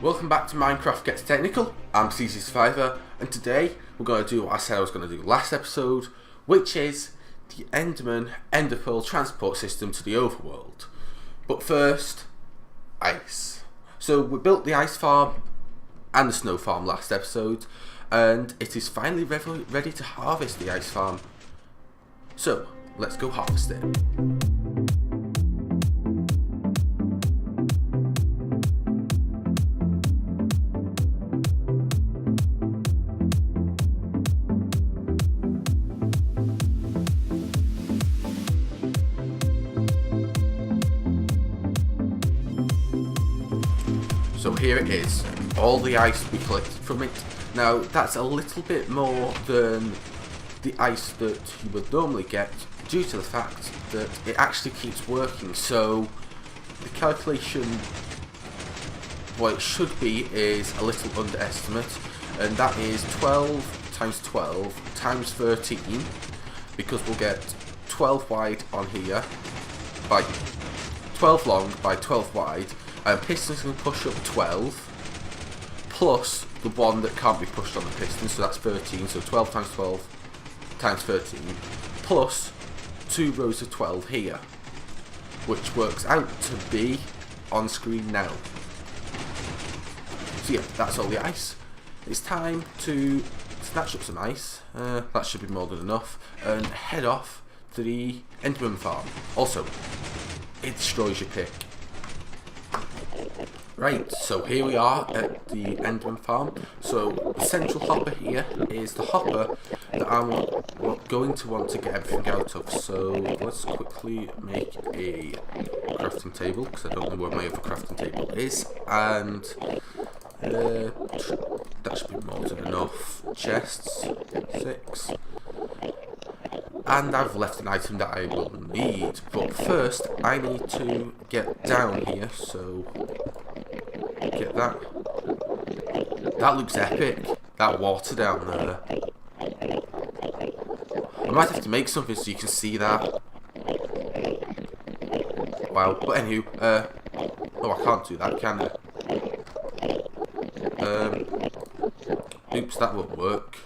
Welcome back to Minecraft Gets Technical. I'm CZSurvivor, and today we're going to do what I said I was going to do last episode, which is the enderman enderpearl transport system to the overworld. But first, ice. So we built the ice farm and the snow farm last episode, and it is finally ready to harvest the ice farm. So let's go harvest it. So here it is, all the ice we collected from it. Now that's a little bit more than the ice that you would normally get due to the fact that it actually keeps working. So the calculation, what it should be, is a little underestimate, and that is 12 times 12 times 13, because we'll get 12 wide on here by 12 long by 12 wide. Pistons can push up 12, plus the one that can't be pushed on the piston, so that's 13, so 12 times 12 times 13, plus 2 rows of 12 here, which works out to be on screen now. So yeah, that's all the ice. It's time to snatch up some ice, that should be more than enough, and head off to the enderman farm. Also, it destroys your pick. Right, so here we are at the enderman farm. So the central hopper here is the hopper that I'm going to want to get everything out of. So let's quickly make a crafting table, because I don't know where my other crafting table is, and that should be more than enough. Chests, 6. And I've left an item that I will need, but first I need to get down here, so get that. That looks epic, that water down there. I might have to make something so you can see that. Wow, but anywho, oh, I can't do that, can I? Oops, that won't work.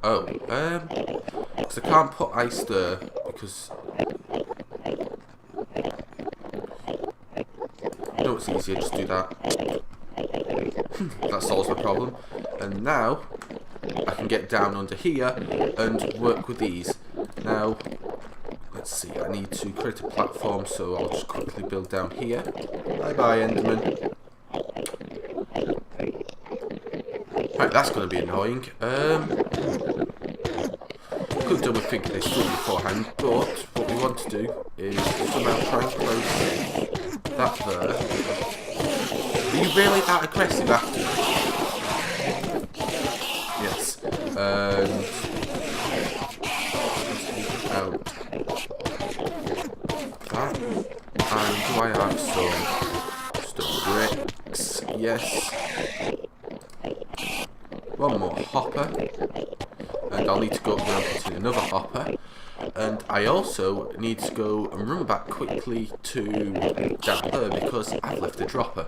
Oh, because I can't put ice there, because you know what's easier, just do that. That solves my problem. And now I can get down under here and work with these. Now, let's see, I need to create a platform, so I'll just quickly build down here. Bye bye, enderman. Right, that's going to be annoying. Could have done with thinking this through beforehand, but what we want to do is somehow try and place that there. Are you really that aggressive after it? Yes. And out that. And do I have some stone bricks? Yes. One more hopper, and I'll need to go up there and put in another hopper, and I also need to go and run back quickly to down there because I've left a dropper.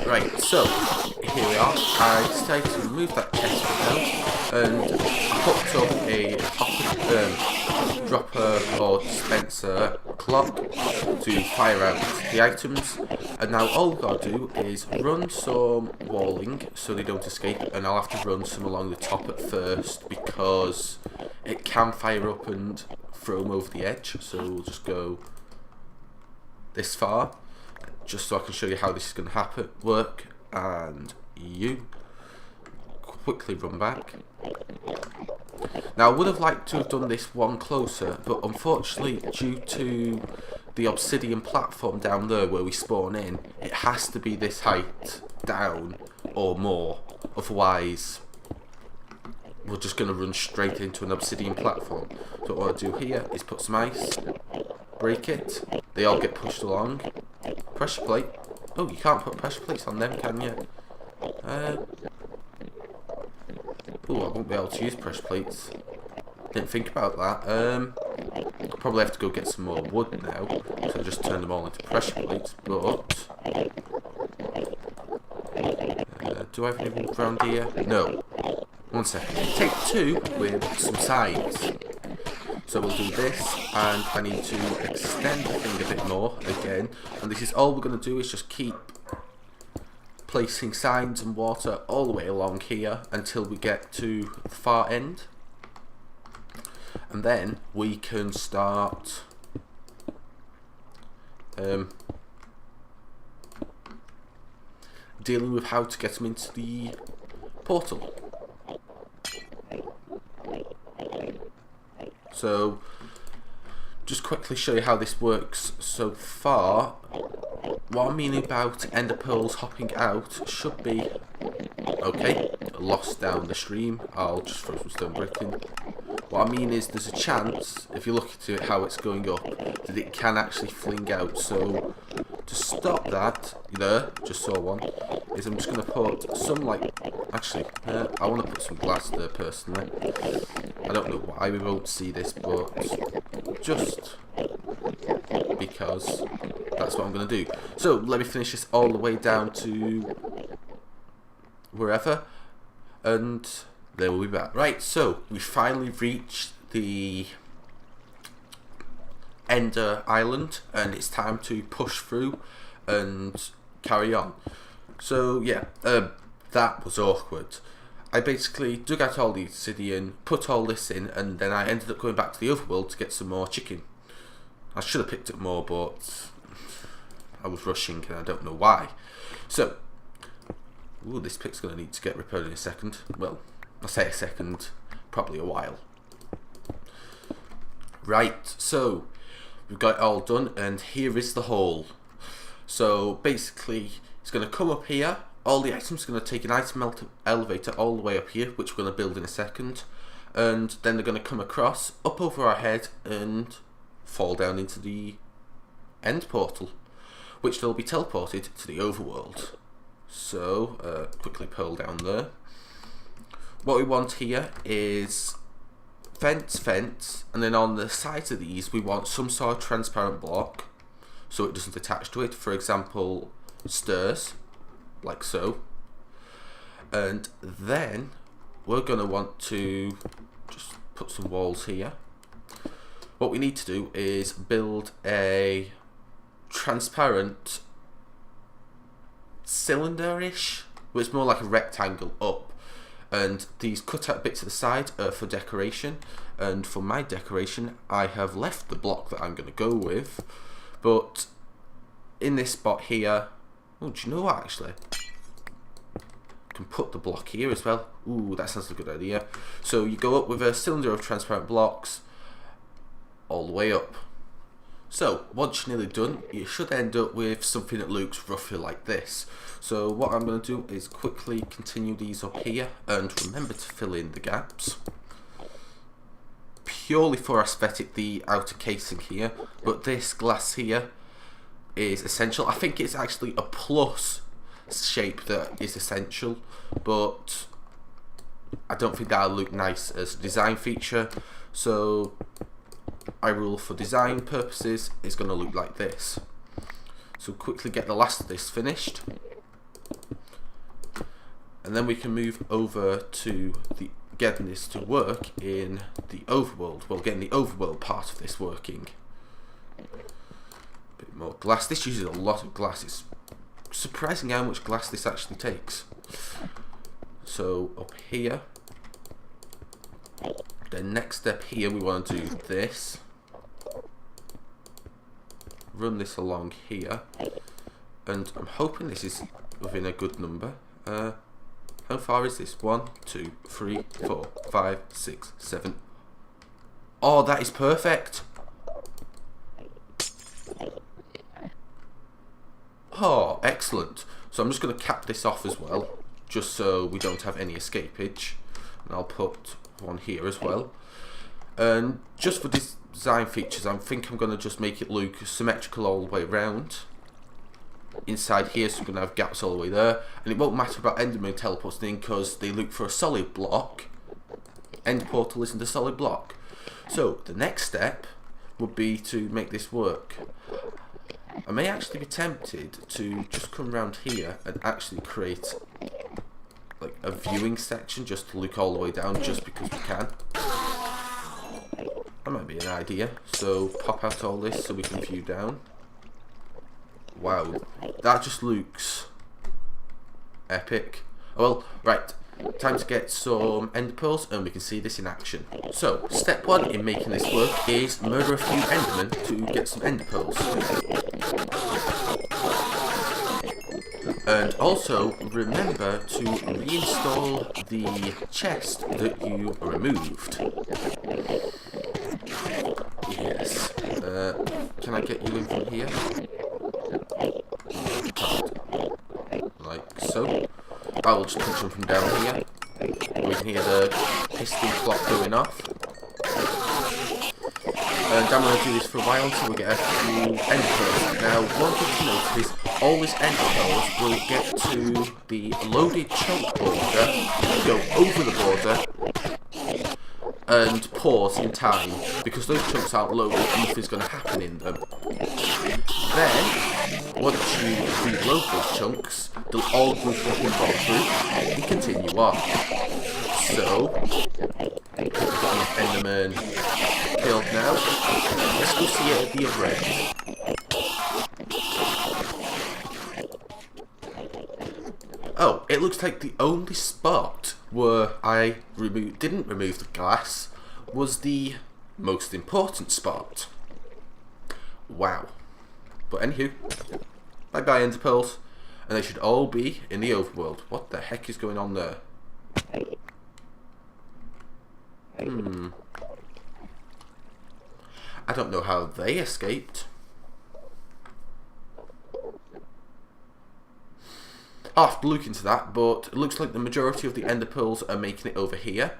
Right, so here we are. I decided to remove that chest for now, and I hooked up a hopper, dropper or dispenser clock to fire out the items, and now all we've got to do is run some walling so they don't escape, and I'll have to run some along the top at first because it can fire up and throw them over the edge. So we'll just go this far just so I can show you how this is going to work, and you quickly run back. Now I would have liked to have done this one closer, but unfortunately due to the obsidian platform down there where we spawn in, it has to be this height down or more, otherwise we're just going to run straight into an obsidian platform. So what I do here is put some ice, break it, they all get pushed along, pressure plate. Oh, you can't put pressure plates on them, can you? Oh, I won't be able to use pressure plates. Didn't think about that. Probably have to go get some more wood now, so I just turn them all into pressure plates, but do I have any wood around here? No. One second. Take 2 with some sides. So we'll do this, and I need to extend the thing a bit more again, and this is all we're going to do is just keep placing signs and water all the way along here until we get to the far end, and then we can start dealing with how to get them into the portal. So just quickly show you how this works so far. What I mean about ender pearls hopping out should be okay. Lost down the stream. I'll just throw some stone brick in. What I mean is there's a chance, if you look at it how it's going up, that it can actually fling out. So to stop that, there, just saw one, is I'm just going to put some, like, actually, I want to put some glass there personally. I don't know why we won't see this, but just because that's what I'm going to do. So let me finish this all the way down to wherever, and then we'll be back. Right, so we finally reached the Ender Island, and it's time to push through and carry on. So yeah, that was awkward. I basically dug out all the obsidian, put all this in, and then I ended up going back to the overworld to get some more chicken. I should have picked up more, but I was rushing and I don't know why. So, ooh, this pick's going to need to get repaired in a second. Well, I say a second, probably a while. Right, so we've got it all done, and here is the hole. So basically, it's going to come up here. All the items are going to take an item elevator all the way up here, which we're going to build in a second. And then they're going to come across, up over our head, and fall down into the end portal, which they'll be teleported to the overworld. So, quickly pull down there. What we want here is fence, and then on the sides of these we want some sort of transparent block so it doesn't attach to it. For example, stairs, like so. And then we're going to want to just put some walls here. What we need to do is build a transparent cylinder-ish, but it's more like a rectangle up, and these cut out bits at the side are for decoration. And for my decoration I have left the block that I'm going to go with, but in this spot here, oh, do you know what, actually I can put the block here as well. Ooh, that sounds like a good idea. So you go up with a cylinder of transparent blocks all the way up. So once you're nearly done, you should end up with something that looks roughly like this. So what I'm going to do is quickly continue these up here, and remember to fill in the gaps. Purely for aesthetic, the outer casing here, but this glass here is essential. I think it's actually a plus shape that is essential, but I don't think that'll look nice as a design feature. So I rule for design purposes it's going to look like this. So quickly get the last of this finished, and then we can move over to the getting this to work in the overworld. Well, getting the overworld part of this working. A bit more glass. This uses a lot of glass. It's surprising how much glass this actually takes. So up here, the next step here, we want to do this. Run this along here, and I'm hoping this is within a good number. How far is this? 1, 2, 3, 4, 5, 6, 7. Oh, that is perfect. Oh, excellent. So I'm just going to cap this off as well, just so we don't have any escapage. And I'll put one here as well. And just for design features, I think I'm going to just make it look symmetrical all the way around. Inside here, so we're going to have gaps all the way there. And it won't matter about enderman teleporting in, because they look for a solid block. End portal isn't a solid block. So the next step would be to make this work. I may actually be tempted to just come around here and actually create like a viewing section just to look all the way down just because we can. That might be an idea. So pop out all this so we can view down. Wow, that just looks epic. Well, right, time to get some ender pearls and we can see this in action. So, step one in making this work is murder a few endermen to get some ender pearls. And also, remember to reinstall the chest that you removed. Yes. Can I get you in from here? Like so. I will just punch them from down here. We can hear the piston clock going off. And I'm going to do this for a while until we get a few ender pearls. Now, one thing to note is all these ender pearls will get to the loaded chunk border, go over the border, and pause in time, because those chunks aren't loaded, nothing's going to happen in them. Then, once you reload those chunks, they'll all go fucking ball through and continue on. So, we've got enough enderman killed now. Let's go see it at the other end. Oh, it looks like the only spot where I didn't remove the glass was the most important spot. Wow. But anywho, bye bye ender pearls, and they should all be in the overworld. What the heck is going on there? I don't know how they escaped. I'll have to look into that, but it looks like the majority of the ender pearls are making it over here.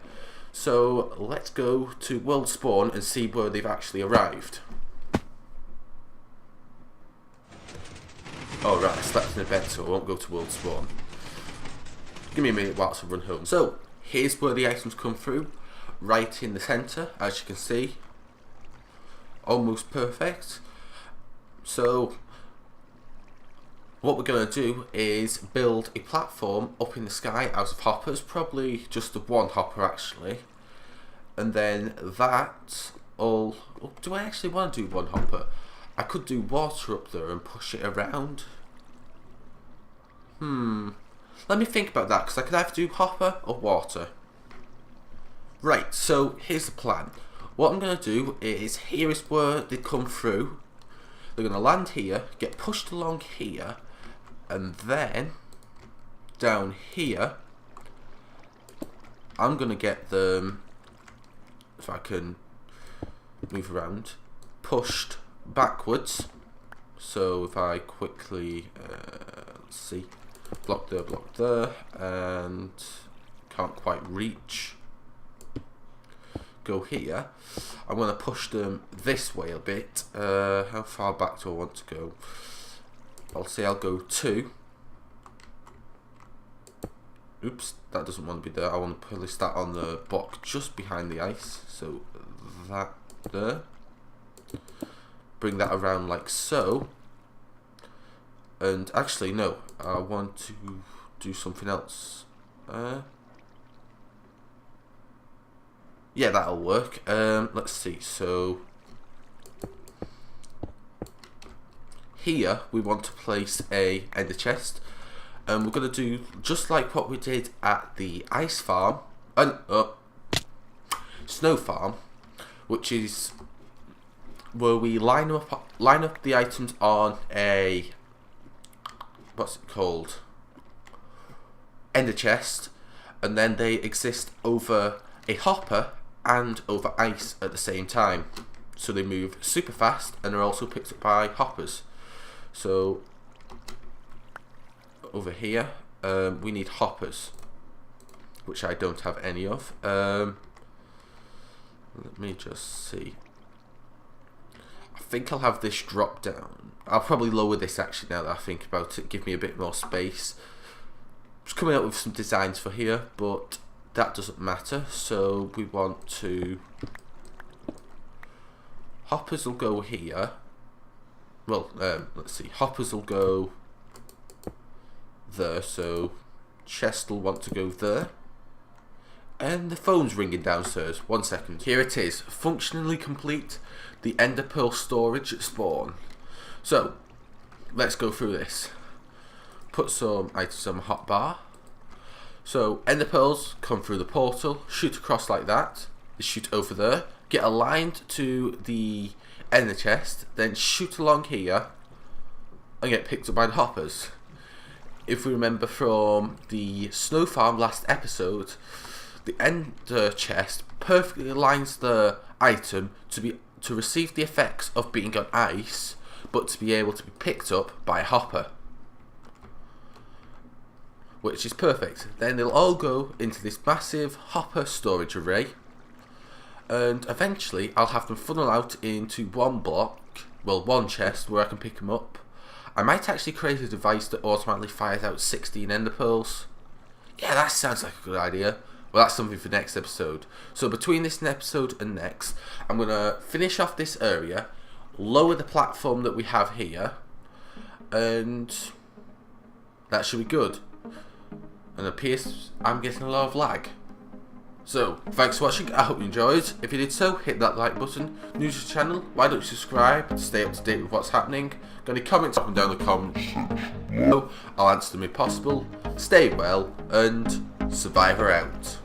So let's go to world spawn and see where they've actually arrived. Oh right, I slept in a bed so I won't go to world spawn. Give me a minute whilst I run home. So here's where the items come through. Right in the centre, as you can see. Almost perfect. So what we're going to do is build a platform up in the sky out of hoppers, probably just the one hopper actually, and then that all... Oh, do I actually want to do one hopper? I could do water up there and push it around. Let me think about that, because I could either do hopper or water. Right, so here's the plan. What I'm going to do is, here is where they come through. They're going to land here, get pushed along here, and then down here I'm going to get them, if I can move around, pushed backwards. So if I quickly, let's see, block there, and can't quite reach. Go here. I'm going to push them this way a bit. How far back do I want to go? I'll say I'll go 2. Oops, that doesn't want to be there. I want to place that on the block just behind the ice. So that there. Bring that around like so. And actually, no, I want to do something else. Yeah, that'll work. Let's see. So here we want to place a ender chest, and we're going to do just like what we did at the ice farm and snow farm, which is where we line up the items on a, what's it called, ender chest, and then they exist over a hopper and over ice at the same time, so they move super fast and are also picked up by hoppers. So over here we need hoppers, which I don't have any of. Let me just see. I think I'll have this drop down. I'll probably lower this actually now that I think about it, give me a bit more space. Just coming up with some designs for here, but that doesn't matter. So we want to hoppers will go here. Well, let's see. Hoppers will go there, so chest will want to go there. And the phone's ringing downstairs. 1 second. Here it is. Functionally complete. The ender pearl storage at spawn. So, let's go through this. Put some items on my hotbar. So, ender pearls come through the portal. Shoot across like that. They shoot over there. Get aligned to the ender chest. Then shoot along here. And get picked up by the hoppers. If we remember from the snow farm last episode, the ender chest perfectly aligns the item to receive the effects of being on ice, but to be able to be picked up by a hopper, which is perfect. Then they'll all go into this massive hopper storage array, and eventually I'll have them funnel out into one chest where I can pick them up. I might actually create a device that automatically fires out 16 ender pearls. Yeah, that sounds like a good idea. Well, that's something for next episode. So between this episode and next, I'm going to finish off this area, lower the platform that we have here, and that should be good. And it appears I'm getting a lot of lag. So, thanks for watching, I hope you enjoyed. If you did so, hit that like button. New to the channel, why don't you subscribe to stay up to date with what's happening. Got any comments up and down the comments below, I'll answer them if possible. Stay well, and Survivor out.